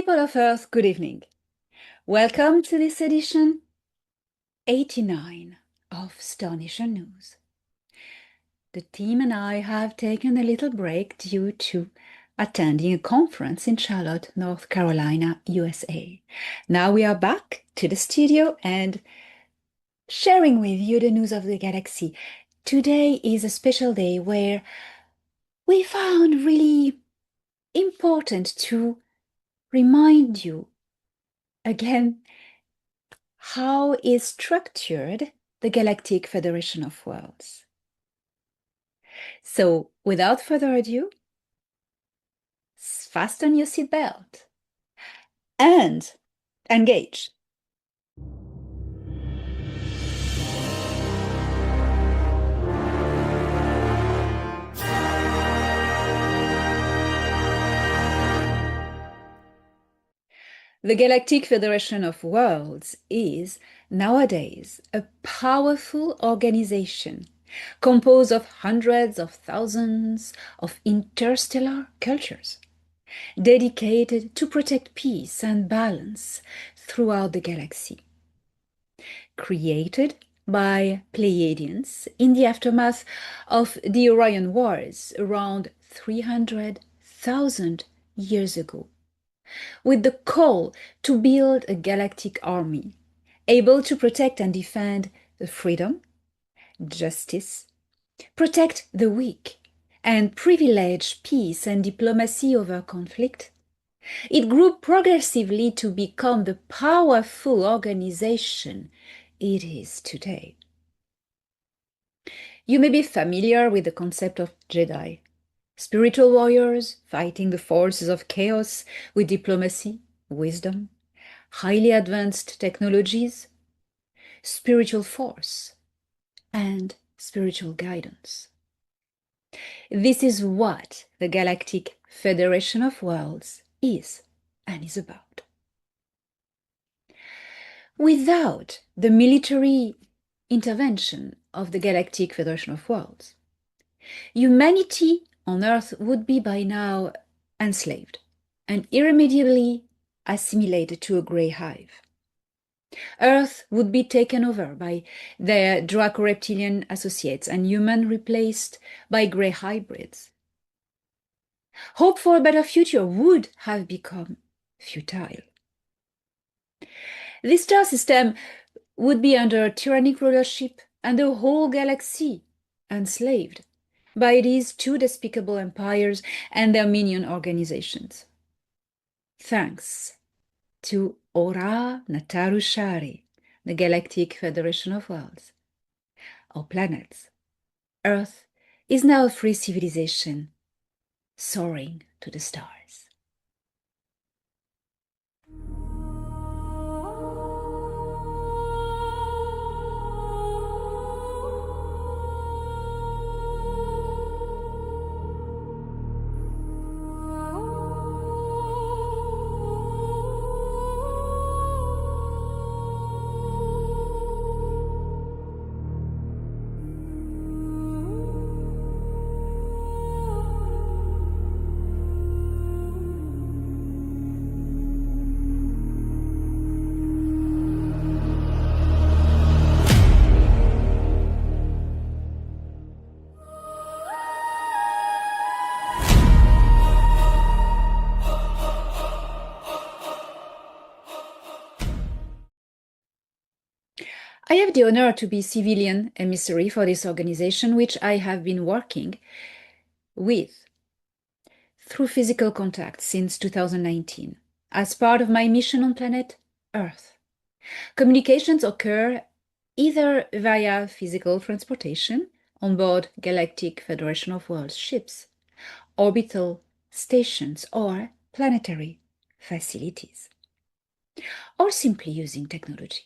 People of Earth, good evening. Welcome to this edition 89 of Nation News. The team and I have taken a little break due to attending a conference in Charlotte, North Carolina, USA. Now we are back to the studio and sharing with you the news of the galaxy. Today is a special day where we found really important to remind you again how is structured the Galactic Federation of Worlds. So, without further ado, fasten your seatbelt and engage. The Galactic Federation of Worlds is, nowadays, a powerful organization composed of hundreds of thousands of interstellar cultures, dedicated to protect peace and balance throughout the galaxy. Created by Pleiadians in the aftermath of the Orion Wars around 300,000 years ago, with the call to build a galactic army able to protect and defend the freedom, justice, protect the weak, and privilege peace and diplomacy over conflict. It grew progressively to become the powerful organization it is today. You may be familiar with the concept of Jedi, spiritual warriors fighting the forces of chaos with diplomacy, wisdom, highly advanced technologies, spiritual force, and spiritual guidance. This is what the Galactic Federation of Worlds is and is about. Without the military intervention of the Galactic Federation of Worlds, humanity on Earth would be by now enslaved and irremediably assimilated to a grey hive. Earth would be taken over by their Draco-reptilian associates and human replaced by grey hybrids. Hope for a better future would have become futile. This star system would be under tyrannic rulership and the whole galaxy enslaved by these two despicable empires and their minion organizations. Thanks to Ora Natarushari, the Galactic Federation of Worlds, our planets, Earth is now a free civilization soaring to the stars. I have the honor to be civilian emissary for this organization, which I have been working with through physical contact since 2019 as part of my mission on planet Earth. Communications occur either via physical transportation on board Galactic Federation of Worlds ships, orbital stations, or planetary facilities, or simply using technology.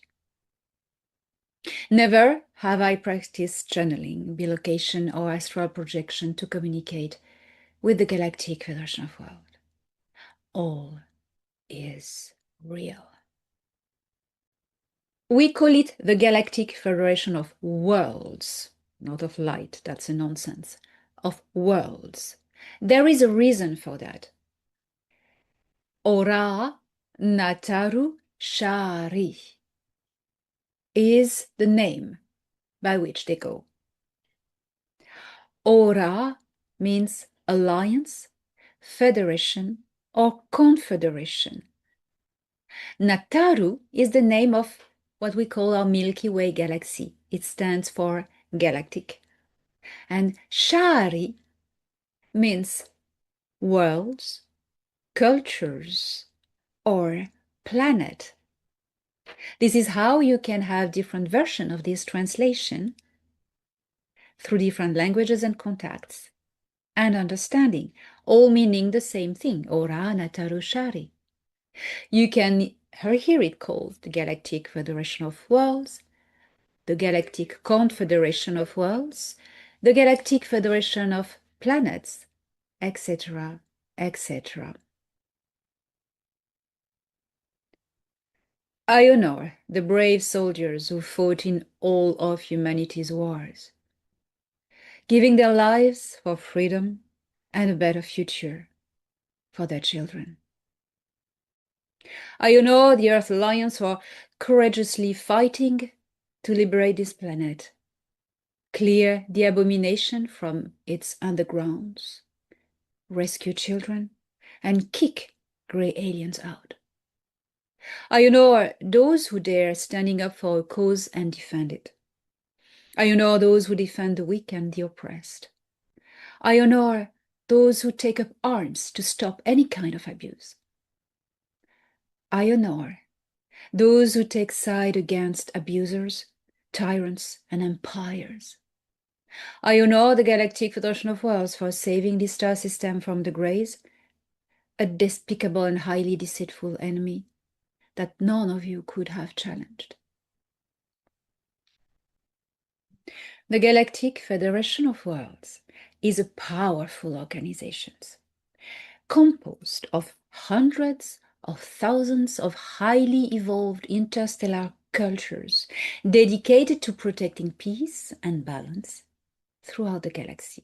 Never have I practiced channeling, bilocation, or astral projection to communicate with the Galactic Federation of Worlds. All is real. We call it the Galactic Federation of Worlds, not of light, that's a nonsense, of worlds. There is a reason for that. Ora Nataru Shari is the name by which they go. Ora means alliance, federation, or confederation. Nataru is the name of what we call our Milky Way galaxy. It stands for galactic. And Shari means worlds, cultures, or planet. This is how you can have different versions of this translation through different languages and contacts and understanding, all meaning the same thing, Ora Nataru Shari. You can hear it called the Galactic Federation of Worlds, the Galactic Confederation of Worlds, the Galactic Federation of Planets, etc., etc. I honor the brave soldiers who fought in all of humanity's wars, giving their lives for freedom and a better future for their children. I honor the Earth Alliance for courageously fighting to liberate this planet, clear the abomination from its undergrounds, rescue children, and kick grey aliens out. I honor those who dare standing up for a cause and defend it. I honor those who defend the weak and the oppressed. I honor those who take up arms to stop any kind of abuse. I honor those who take side against abusers, tyrants, and empires. I honor the Galactic Federation of Worlds for saving this star system from the Greys, a despicable and highly deceitful enemy that none of you could have challenged. The Galactic Federation of Worlds is a powerful organization composed of hundreds of thousands of highly evolved interstellar cultures dedicated to protecting peace and balance throughout the galaxy.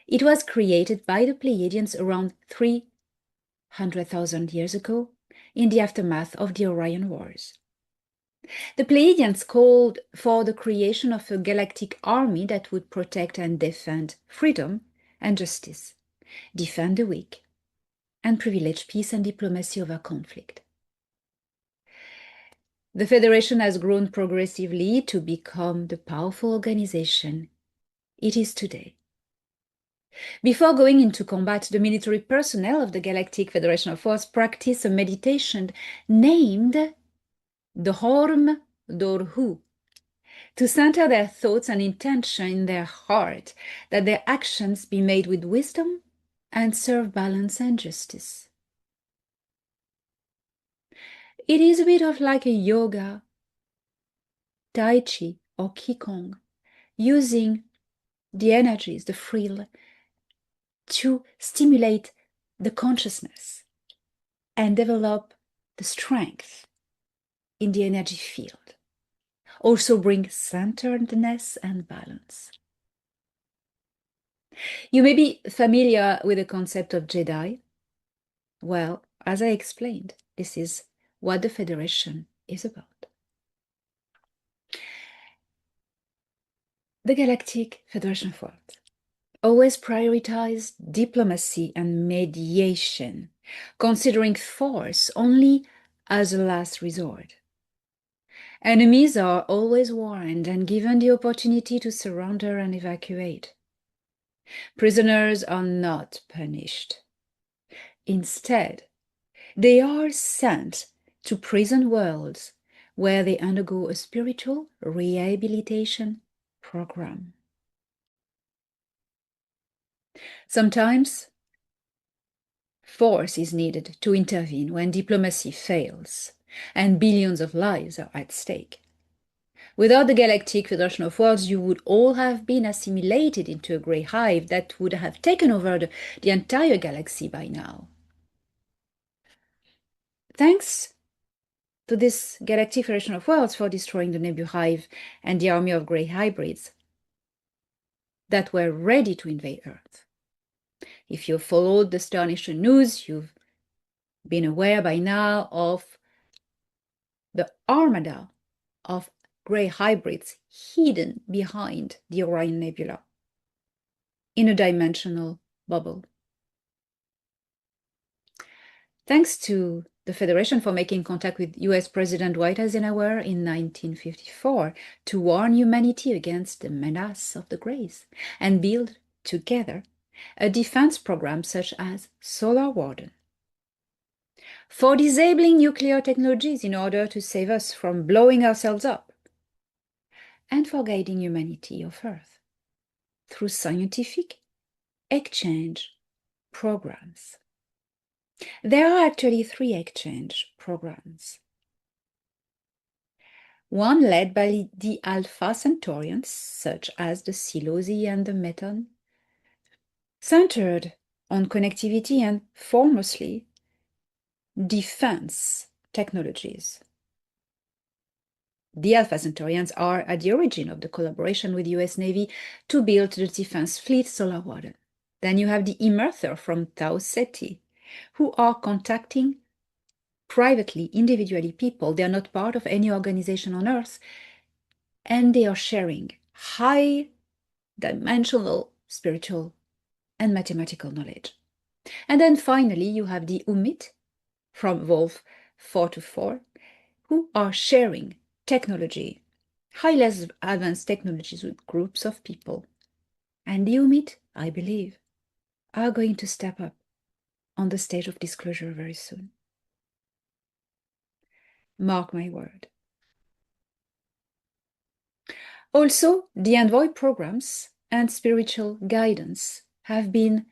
It was created by the Pleiadians around 300,000 years ago in the aftermath of the Orion Wars. The Pleiadians called for the creation of a galactic army that would protect and defend freedom and justice, defend the weak, and privilege peace and diplomacy over conflict. The Federation has grown progressively to become the powerful organization it is today. Before going into combat, the military personnel of the Galactic Federation of Worlds practice a meditation named Dhorm Dorhu to center their thoughts and intention in their heart, that their actions be made with wisdom and serve balance and justice. It is a bit of like a yoga, Tai Chi, or Qigong, using the energies, the frill, to stimulate the consciousness and develop the strength in the energy field. Also bring centeredness and balance. You may be familiar with the concept of Jedi. Well, as I explained, this is what the Federation is about. The Galactic Federation of Worlds always prioritized diplomacy and mediation, considering force only as a last resort. Enemies are always warned and given the opportunity to surrender and evacuate. Prisoners are not punished. Instead, they are sent to prison worlds where they undergo a spiritual rehabilitation program. Sometimes, force is needed to intervene when diplomacy fails and billions of lives are at stake. Without the Galactic Federation of Worlds, you would all have been assimilated into a grey hive that would have taken over the entire galaxy by now. Thanks to this Galactic Federation of Worlds for destroying the Nebu Hive and the army of grey hybrids that were ready to invade Earth. If you followed the Star Nation news, you've been aware by now of the armada of grey hybrids hidden behind the Orion Nebula in a dimensional bubble. Thanks to the Federation for making contact with US President Dwight Eisenhower in 1954 to warn humanity against the menace of the Greys and build together a defense program such as Solar Warden, for disabling nuclear technologies in order to save us from blowing ourselves up, and for guiding humanity of Earth through scientific exchange programs. There are actually 3 exchange programs. One led by the Alpha Centaurians, such as the Silosy and the Meton, centered on connectivity and foremostly defense technologies. The Alpha Centaurians are at the origin of the collaboration with the US Navy to build the defense fleet Solar Warden. Then you have the Emerther from Tau Ceti, who are contacting privately, individually people. They are not part of any organization on Earth, and they are sharing high dimensional spiritual and mathematical knowledge. And then finally, you have the Umit from Wolf 424, who are sharing technology, highly advanced technologies with groups of people. And the Umit, I believe, are going to step up on the stage of disclosure very soon. Mark my word. Also, the envoy programs and spiritual guidance have been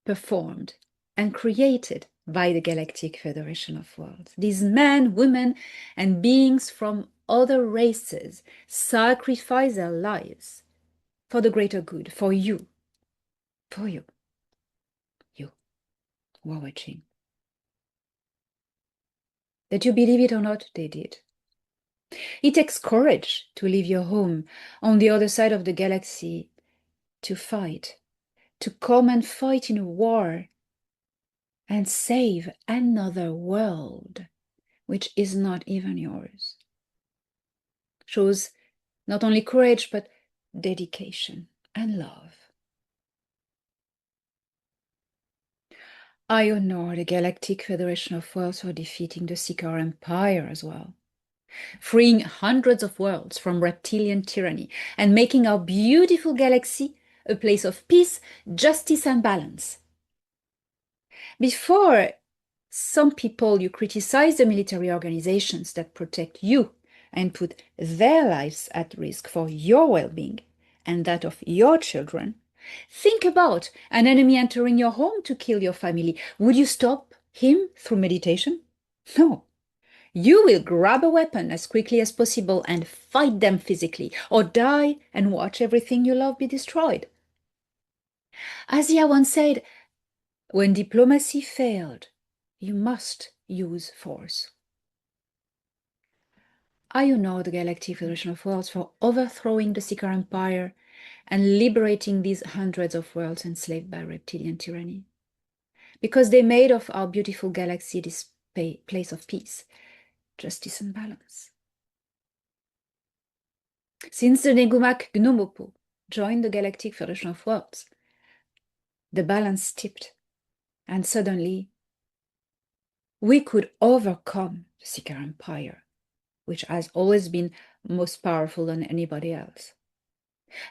performed and created by the Galactic Federation of Worlds. These men, women, and beings from other races sacrifice their lives for the greater good, for you, you who are watching. That you believe it or not, they did. It takes courage to leave your home on the other side of the galaxy to fight, to come and fight in a war and save another world, which is not even yours. Shows not only courage, but dedication and love. I honor the Galactic Federation of Worlds for defeating the Seeker Empire as well, freeing hundreds of worlds from reptilian tyranny and making our beautiful galaxy a place of peace, justice, and balance. Before, some people, you criticize the military organizations that protect you and put their lives at risk for your well-being and that of your children. Think about an enemy entering your home to kill your family. Would you stop him through meditation? No. You will grab a weapon as quickly as possible and fight them physically, or die and watch everything you love be destroyed. Asia once said, when diplomacy failed, you must use force. I honor the Galactic Federation of Worlds for overthrowing the Seeker Empire and liberating these hundreds of worlds enslaved by reptilian tyranny, because they made of our beautiful galaxy this place of peace, justice, and balance. Since the Negumak Gnomopo joined the Galactic Federation of Worlds, the balance tipped, and suddenly we could overcome the Seeker Empire, which has always been most powerful than anybody else.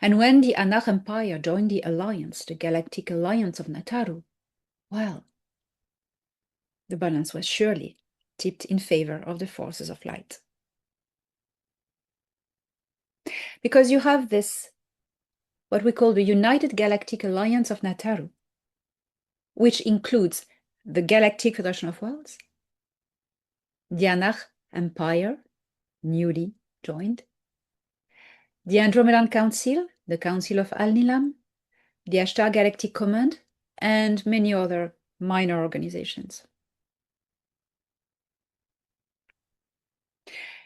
And when the Anak Empire joined the alliance, the Galactic Alliance of Nataru, well, the balance was surely tipped in favor of the forces of light. Because you have this, what we call the United Galactic Alliance of Nataru, which includes the Galactic Federation of Worlds, the Anak Empire, newly joined, the Andromedan Council, the Council of Al-Nilam, the Ashtar Galactic Command, and many other minor organizations.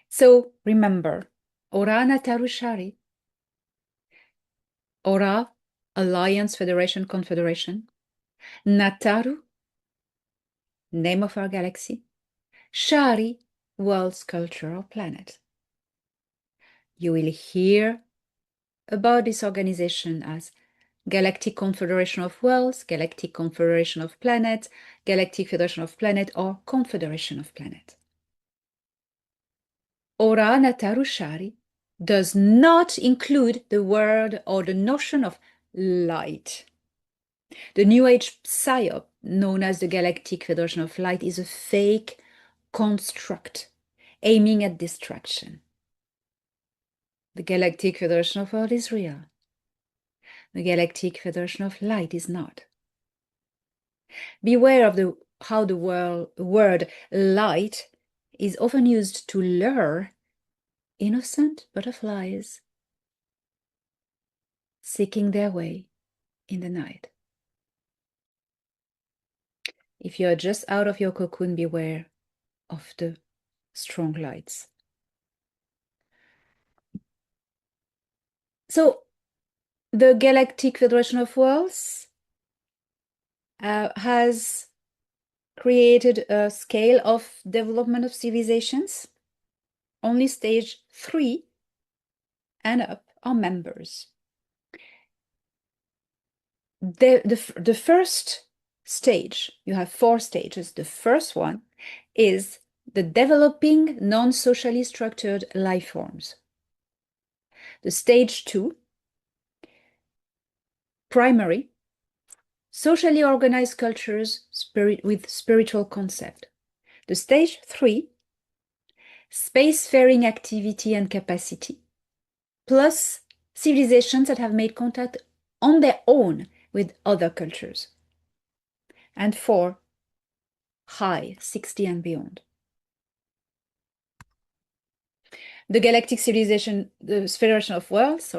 So remember, Ora Nataru Shari, Ora Alliance Federation Confederation, Nataru name of our galaxy, Shari, world's cultural planet. You will hear about this organization as Galactic Confederation of Worlds, Galactic Confederation of Planets, Galactic Federation of Planets, or Confederation of Planets. Ora Nataru Shari does not include the word or the notion of light. The New Age psyop, known as the Galactic Federation of Light, is a fake construct aiming at distraction. The Galactic Federation of Worlds is real. The Galactic Federation of Light is not. Beware of how the word light is often used to lure innocent butterflies seeking their way in the night. If you are just out of your cocoon, beware of the strong lights. So, the Galactic Federation of Worlds has created a scale of development of civilizations. Only stage 3 and up are members. The first stage, you have 4 stages. The first one is the developing non-socially structured life forms. The stage 2, primary, socially organized cultures with spiritual concept. The stage 3, spacefaring activity and capacity, plus civilizations that have made contact on their own with other cultures. And 4, high, 60 and beyond. The Galactic Civilization, the Federation of Worlds,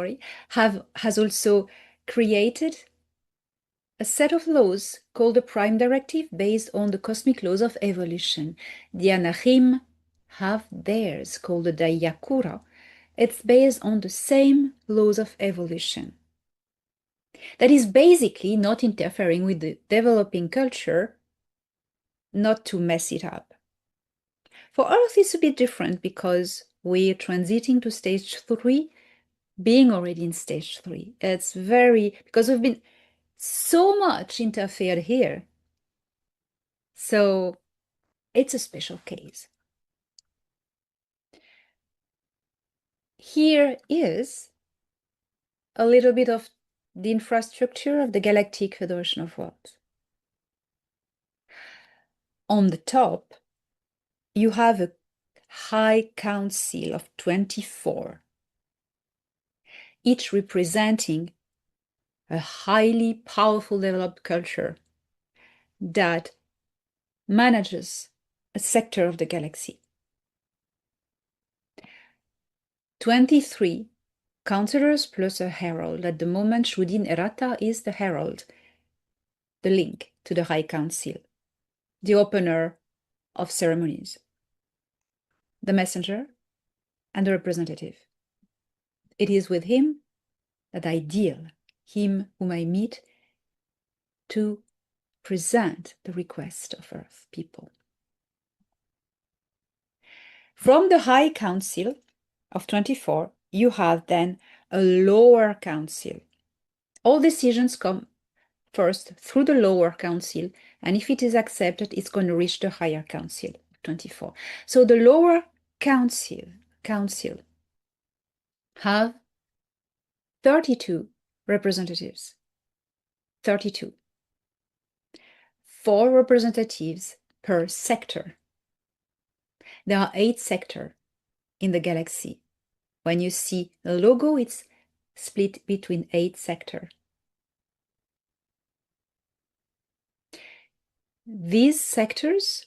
has also created a set of laws called the Prime Directive based on the cosmic laws of evolution. The Anahim have theirs called the Dayakura. It's based on the same laws of evolution. That is basically not interfering with the developing culture, not to mess it up. For Earth, it's a bit different because we're transiting to stage 3, being already in stage 3. It's because we've been so much interfered here. So it's a special case. Here is a little bit of the infrastructure of the Galactic Federation of Worlds. On the top, you have a High Council of 24, each representing a highly powerful developed culture that manages a sector of the galaxy. 23 counselors plus a herald. At the moment, Shudin Erata is the herald, the link to the High Council, the opener of ceremonies, the messenger, and the representative. It is with him that I deal, him whom I meet to present the request of Earth people. From the High Council of 24, you have then a lower council. All decisions come first through the lower council, and if it is accepted, it's going to reach the higher council, 24. So the lower council have 32 representatives. 32. 4 representatives per sector. There are 8 sectors in the galaxy. When you see the logo, it's split between 8 sectors. These sectors,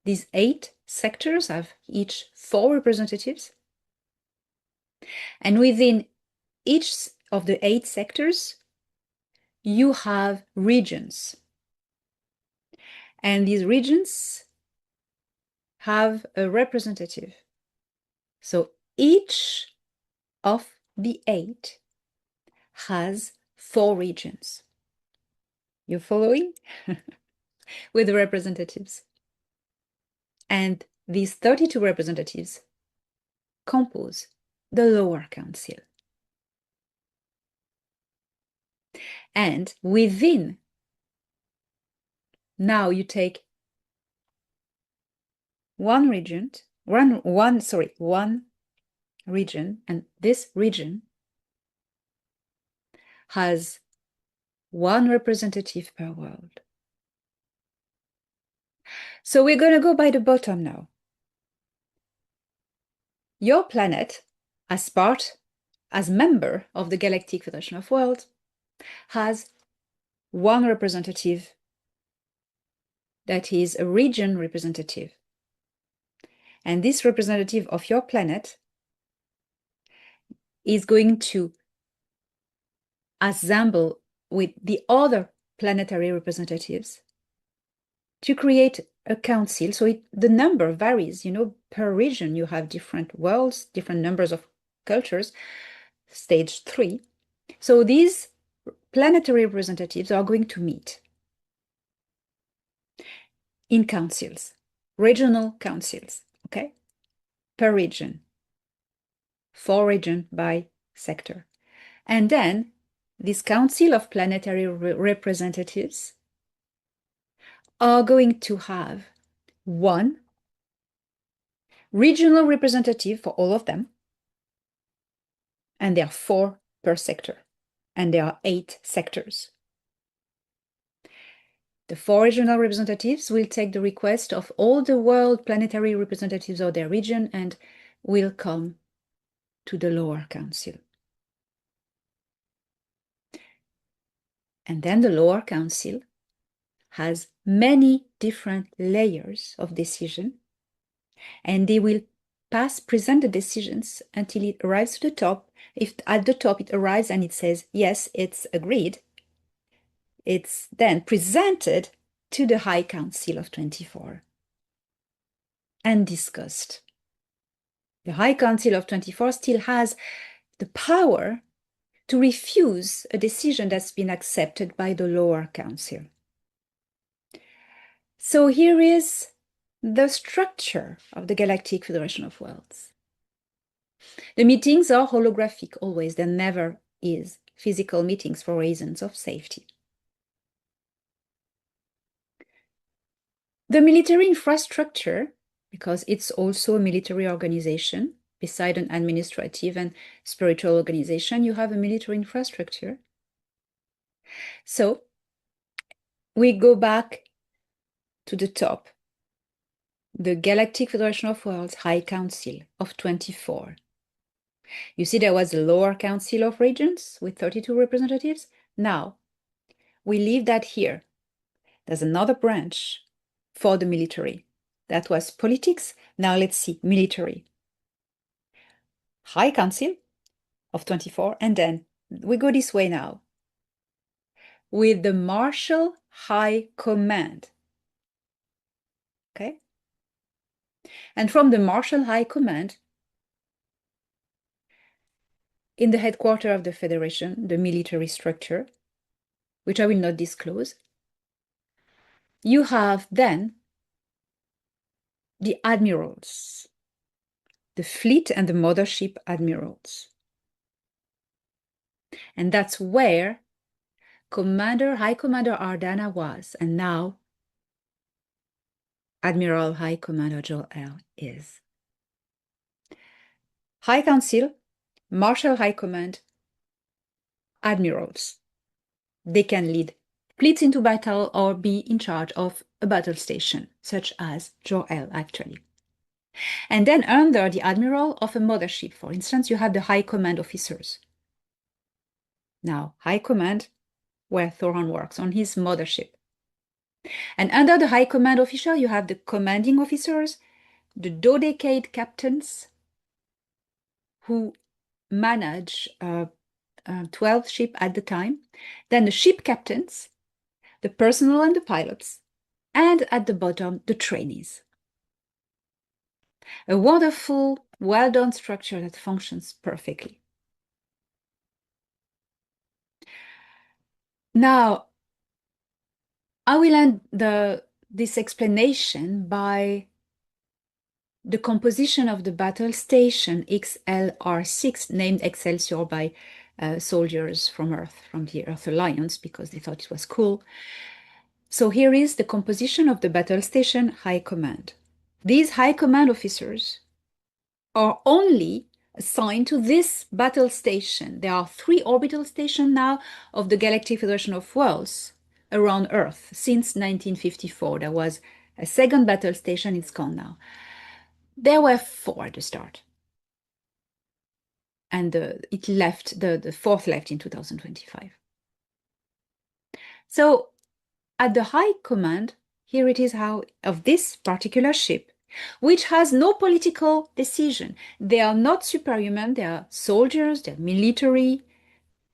these 8 sectors, have each 4 representatives. And within each of the 8 sectors, you have regions. And these regions have a representative. So each of the 8 has 4 regions. You following? With the representatives. And these 32 representatives compose the lower council. And within, now you take one region, and this region has one representative per world. So we're going to go by the bottom now. Your planet, as member of the Galactic Federation of Worlds, has one representative that is a region representative. And this representative of your planet is going to assemble with the other planetary representatives to create a council. So the number varies, per region you have different worlds, different numbers of cultures, stage 3. So these planetary representatives are going to meet in councils, regional councils, okay, per region, 4 regions by sector. And then this council of planetary representatives are going to have one regional representative for all of them, and there are 4 per sector, and there are 8 sectors. The 4 regional representatives will take the request of all the world planetary representatives of their region and will come to the lower council. And then the lower council has many different layers of decision, and they will present the decisions until it arrives to the top. If at the top it arrives and it says, yes, it's agreed, it's then presented to the High Council of 24 and discussed. The High Council of 24 still has the power to refuse a decision that's been accepted by the lower council. So here is the structure of the Galactic Federation of Worlds. The meetings are holographic always. There never is physical meetings for reasons of safety. The military infrastructure, because it's also a military organization, beside an administrative and spiritual organization, you have a military infrastructure. So we go back to the top. The Galactic Federation of Worlds High Council of 24. You see there was a lower council of regions with 32 representatives. Now, we leave that here. There's another branch for the military. That was politics. Now let's see, military. High Council of 24, and then we go this way now with the Marshal High Command. Okay? And from the Marshal High Command, in the headquarters of the Federation, the military structure, which I will not disclose, you have then the admirals, the fleet and the mothership admirals. And that's where High Commander Ardana was, and now Admiral High Commander Joel is. High Council, Marshal High Command, admirals. They can lead fleets into battle or be in charge of a battle station, such as Joel actually. And then under the admiral of a mothership, for instance, you have the High Command officers. Now, High Command, where Thoron works on his mothership. And under the High Command officer, you have the commanding officers, the dodecade captains, who manage 12 ships at the time, then the ship captains, the personnel and the pilots, and at the bottom, the trainees. A wonderful, well-done structure that functions perfectly. Now, I will end this explanation by the composition of the battle station XLR6, named Excelsior by soldiers from Earth, from the Earth Alliance, because they thought it was cool. So here is the composition of the battle station High Command. These High Command officers are only assigned to this battle station. There are 3 orbital stations now of the Galactic Federation of Worlds around Earth since 1954. There was a second battle station, it's gone now. There were 4 at the start. And it left, the 4th left in 2025. So at the High Command, here it is how of this particular ship, which has no political decision. They are not superhuman, they are soldiers, they're military,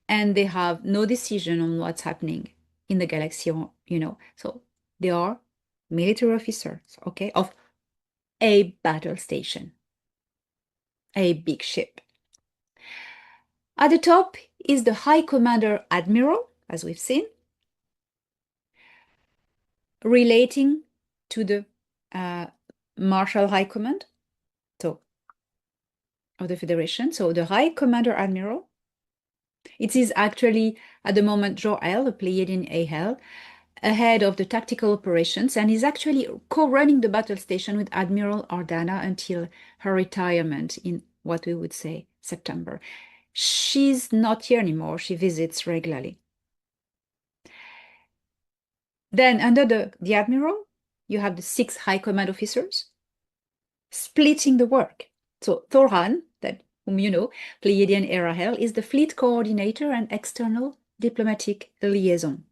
and they have no decision on what's happening in the galaxy, you know. So they are military officers, okay, of a battle station, a big ship. At the top is the High Commander Admiral, as we've seen, relating to the Marshal High Command, so of the Federation. So the High Commander Admiral, it is actually at the moment Jor-El, a Pleiadian AHEL, ahead of the tactical operations, and is actually co-running the battle station with Admiral Ardana until her retirement in what we would say September. She's not here anymore, she visits regularly. Then under the Admiral, you have the 6 High Command officers splitting the work. So Thorhan, whom you know, Pleiadian Erahel, is the fleet coordinator and external diplomatic liaison.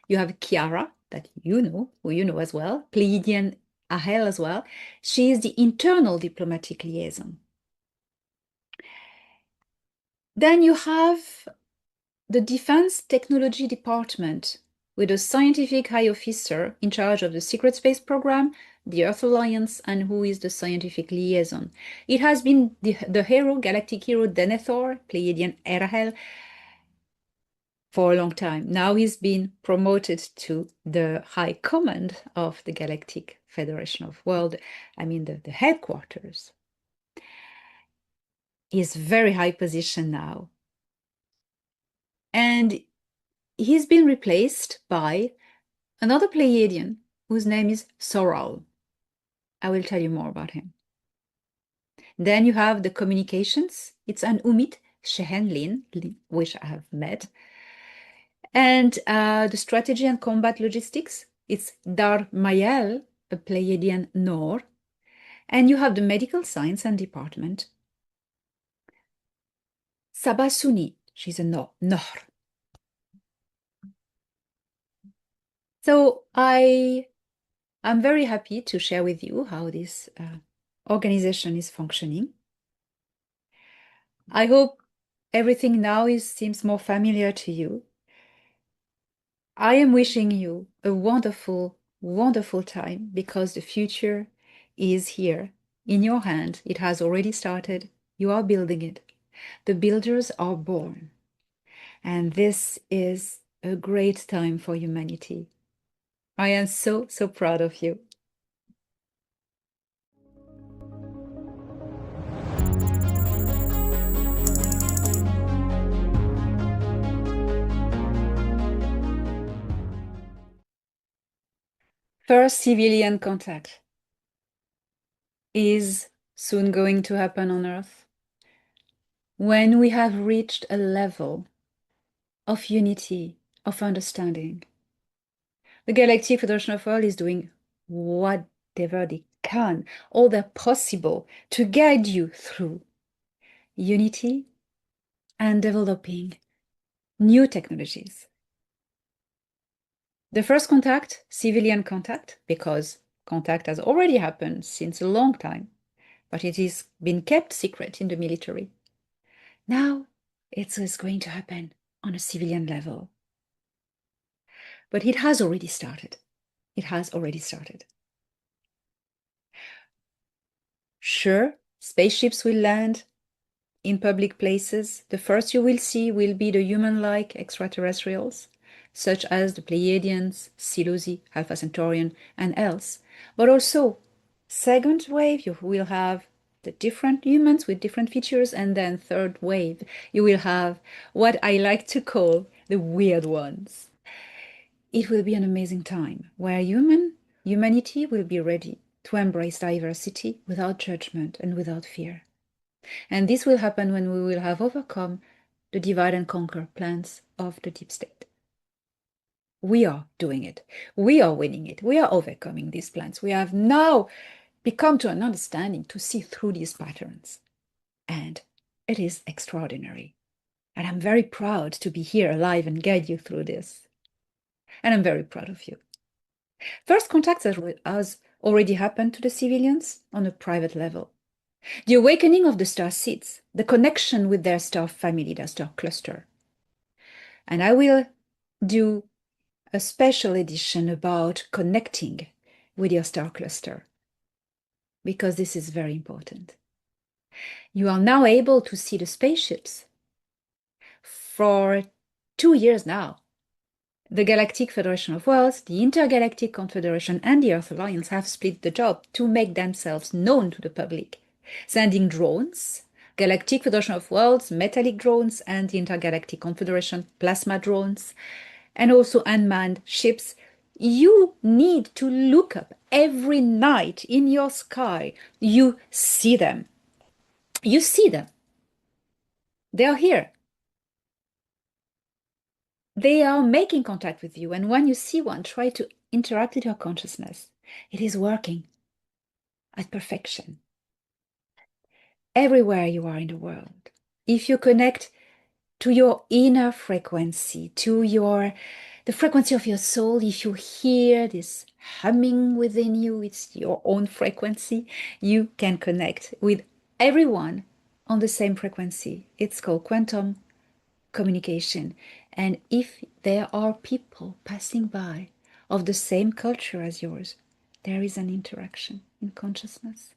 You have Kiara, that you know, who you know as well, Pleiadian Ahel as well. She is the internal diplomatic liaison. Then you have the Defense Technology Department, with a scientific high officer in charge of the secret space program, the Earth Alliance, and who is the scientific liaison. It has been the hero, galactic hero Denethor, Pleiadian Erahel, for a long time. Now he's been promoted to the High Command of the Galactic Federation of Worlds, I mean the headquarters. He's very high position now. And he's been replaced by another Pleiadian whose name is Soral. I will tell you more about him. Then you have the communications. It's an Umit Shehenlin, which I have met. And the strategy and combat logistics, it's Dar Mayel, a Pleiadian Nor. And you have the medical science and department. Sabasuni, she's a Nor. So I'm very happy to share with you how this organization is functioning. I hope everything now seems more familiar to you. I am wishing you a wonderful, wonderful time, because the future is here in your hand. It has already started. You are building it. The builders are born. And this is a great time for humanity. I am so, so proud of you. First civilian contact is soon going to happen on Earth when we have reached a level of unity, of understanding. The Galactic Federation of Worlds is doing whatever they can, all their possible, to guide you through unity and developing new technologies. The first contact, civilian contact, because contact has already happened since a long time, but it has been kept secret in the military. Now it is going to happen on a civilian level. But it has already started. It has already started. Sure, spaceships will land in public places. The first you will see will be the human-like extraterrestrials, such as the Pleiadians, Silusi, Alpha Centaurian, and else, but also Second wave, you will have the different humans with different features. And then third wave, you will have what I like to call the weird ones. It will be an amazing time where humanity will be ready to embrace diversity without judgment and without fear. And this will happen when we will have overcome the divide and conquer plans of the deep state. We are doing it. We are winning it. We are overcoming these plans. We have now become to an understanding to see through these patterns. And it is extraordinary. And I'm very proud to be here alive and guide you through this. And I'm very proud of you. First contact has already happened to the civilians on a private level. The awakening of the star seeds, the connection with their star family, their star cluster. And I will do a special edition about connecting with your star cluster, because this is very important. You are now able to see the spaceships. For 2 years now, the Galactic Federation of Worlds, the Intergalactic Confederation, and the Earth Alliance have split the job to make themselves known to the public, sending drones, Galactic Federation of Worlds, metallic drones, and the Intergalactic Confederation, plasma drones, and also unmanned ships. You need to look up every night in your sky. You see them. You see them. They are here. They are making contact with you. And when you see one, try to interact with your consciousness. It is working at perfection. Everywhere you are in the world, if you connect to your inner frequency, to the frequency of your soul, if you hear this humming within you, it's your own frequency, you can connect with everyone on the same frequency. It's called quantum communication. And if there are people passing by of the same culture as yours, there is an interaction in consciousness.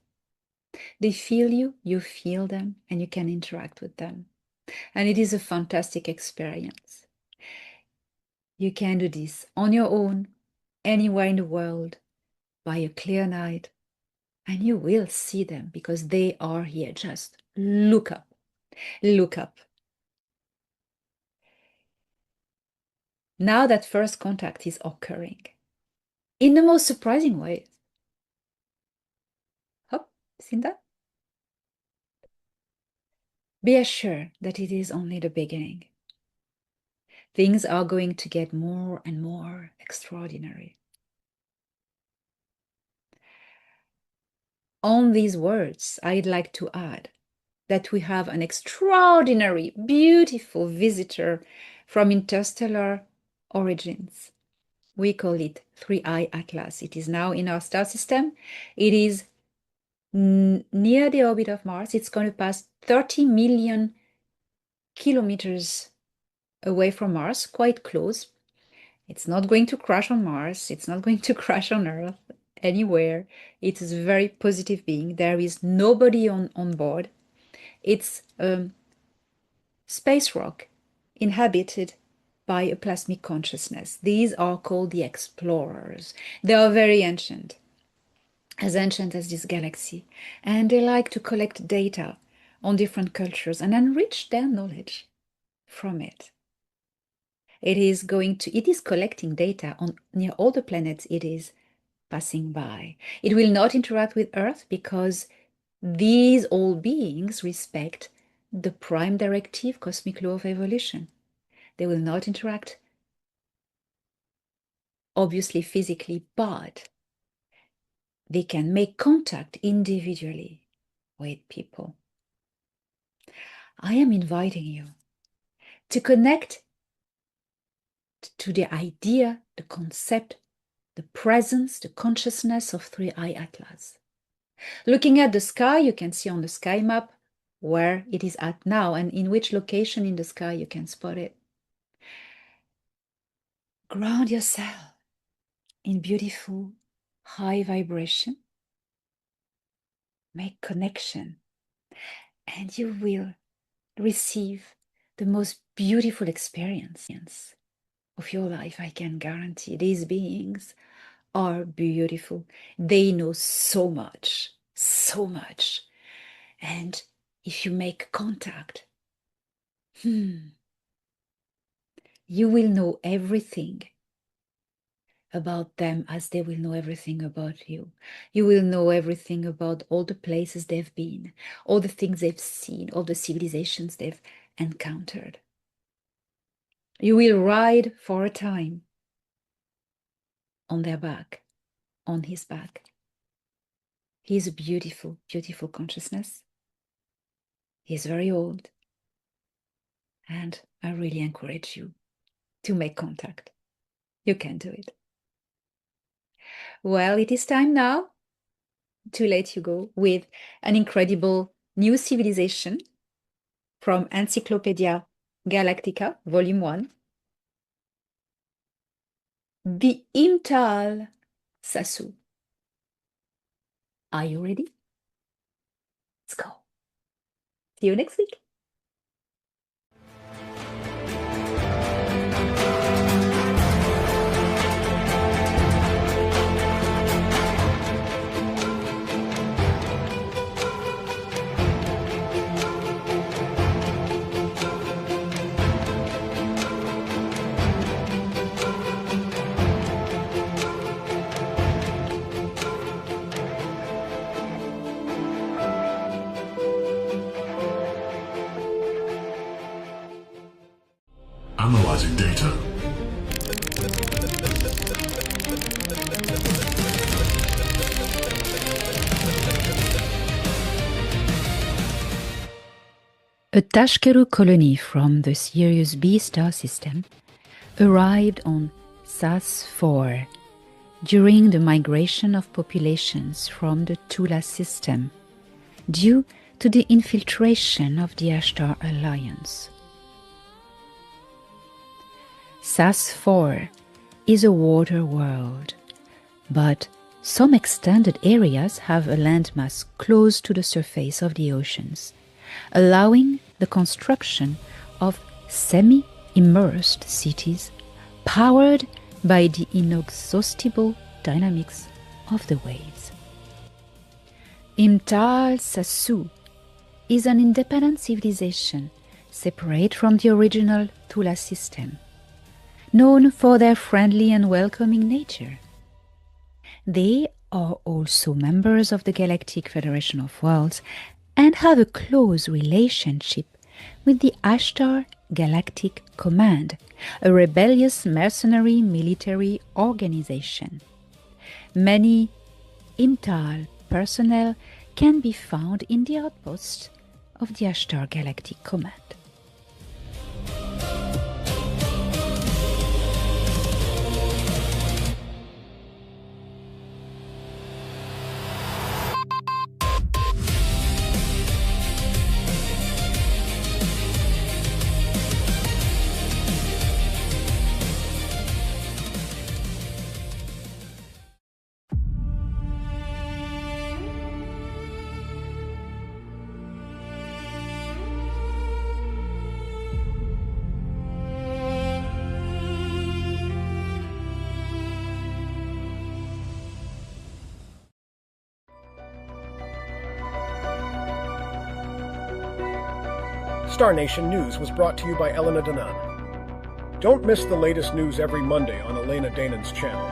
They feel you, you feel them, and you can interact with them. And it is a fantastic experience. You can do this on your own, anywhere in the world, by a clear night, and you will see them because they are here. Just look up. Look up. Now that first contact is occurring in the most surprising ways. Hop, seen that? Be assured that it is only the beginning. Things are going to get more and more extraordinary. On these words, I'd like to add that we have an extraordinary, beautiful visitor from interstellar origins. We call it 3I Atlas. It is now in our star system. It is near the orbit of Mars. It's going to pass 30 million kilometers away from Mars, quite close. It's not going to crash on Mars. It's not going to crash on Earth anywhere. It is a very positive being. There is nobody on board. It's a space rock inhabited by a plasmic consciousness. These are called the explorers. They are very ancient as this galaxy, and they like to collect data on different cultures and enrich their knowledge from it. It is collecting data on near all the planets it is passing by. It will not interact with Earth because these all beings respect the prime directive cosmic law of evolution. They will not interact, obviously physically, but they can make contact individually with people. I am inviting you to connect to the idea, the concept, the presence, the consciousness of 3I Atlas. Looking at the sky, you can see on the sky map where it is at now and in which location in the sky you can spot it. Ground yourself in beautiful, high vibration. Make connection, and you will receive the most beautiful experience of your life. I can guarantee these beings are beautiful. They know so much, so much. And if you make contact, you will know everything about them as they will know everything about you. You will know everything about all the places they've been, all the things they've seen, all the civilizations they've encountered. You will ride for a time on their back, on his back. He is a beautiful, beautiful consciousness. He is very old. And I really encourage you to make contact. You can do it. Well, it is time now to let you go with an incredible new civilization from Encyclopedia Galactica, Volume 1. The Imtal Sasu. Are you ready? Let's go. See you next week. Analyzing data. A Tashkeru colony from the Sirius B star system arrived on SAS-4 during the migration of populations from the Tula system due to the infiltration of the Ashtar Alliance. SAS-4 is a water world, but some extended areas have a landmass close to the surface of the oceans, allowing the construction of semi-immersed cities powered by the inexhaustible dynamics of the waves. Imtal Sasu is an independent civilization separate from the original Tula system, known for their friendly and welcoming nature. They are also members of the Galactic Federation of Worlds and have a close relationship with the Ashtar Galactic Command, a rebellious mercenary military organization. Many Imtal personnel can be found in the outposts of the Ashtar Galactic Command. Star Nation News was brought to you by Elena Danan. Don't miss the latest news every Monday on Elena Danan's channel.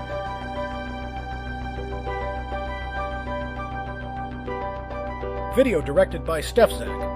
Video directed by Steph Zak.